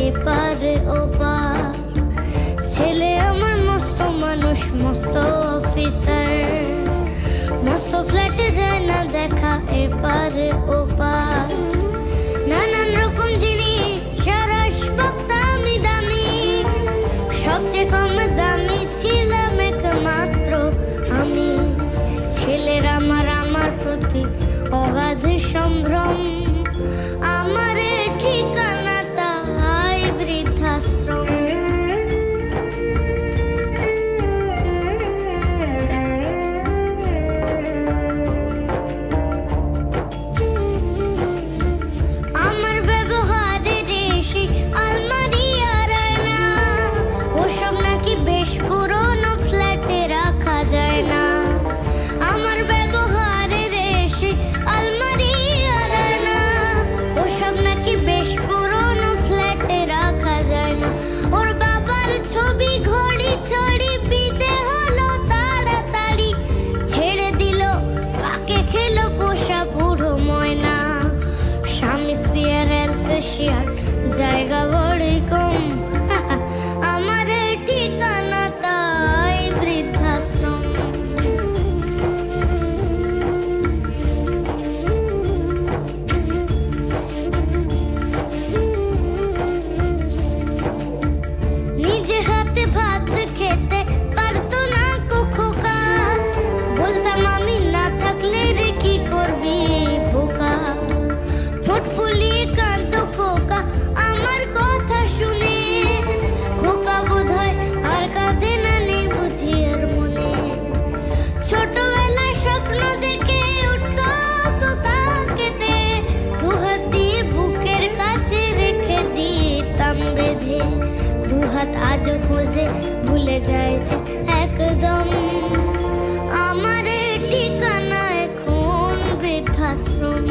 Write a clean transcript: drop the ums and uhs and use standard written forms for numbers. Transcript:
এপারে ওপার। ছেলে আমার মস্ত মানুষ, মস্ত অফিসার, মস্ত ফ্ল্যাটে যায় না দেখা এপারে ওপার। নানান রকম জিনিস আর আসবাব দামি দামি, সবচেয়ে কম দামি ছিলাম একমাত্র আমি। ছেলের আমার প্রতি অগাধ সম্ভ্রম, আমার ঠিকানা তাই বৃদ্ধাশ্রম। আমার ব্যবহারে বেশি আলমারি আর আয়না, ওসব নাকি বেশ পুরনো ফ্ল্যাটে রাখা যায় না। আমার ব্যবহারে বেশি আলমারি আর আয়না, ওসব নাকি বেশ পুরনো ফ্ল্যাটে রাখা যায় না। ওর বাবার ছবি ঘড়ি ছড়ি বিদে হলো তাড়াতাড়ি, ছেড়ে দিল কাকে খেলো পোষা বুড়ো ময়না। স্বামী সিয়ার এলসেশিয়ার জায়গা বড়ই কম, আমার ঠিকানা তাই বৃদ্ধাশ্রম। নিজে হাতে ভাত খেতে পারতো না খোকা, বলতাম আমি না থাকলে রে কি করবি বোকা। ঠোঁট ফুলিয়ে কাঁদতো খোকা আমার কথা শুনে, খোকা বোধহয় আর কাঁদে না, নেই বুঝি এর মনে। ছোটবেলায় স্বপ্ন দেখে উঠতো তোতা কেঁদে, দুহাত দিয়ে বুকের কাছে রেখে দিতাম বেঁধে। দুহাত আজও খোঁজে ভুলে যায় যে একদম, আমার ঠিকানা এখন বৃদ্ধাশ্রম।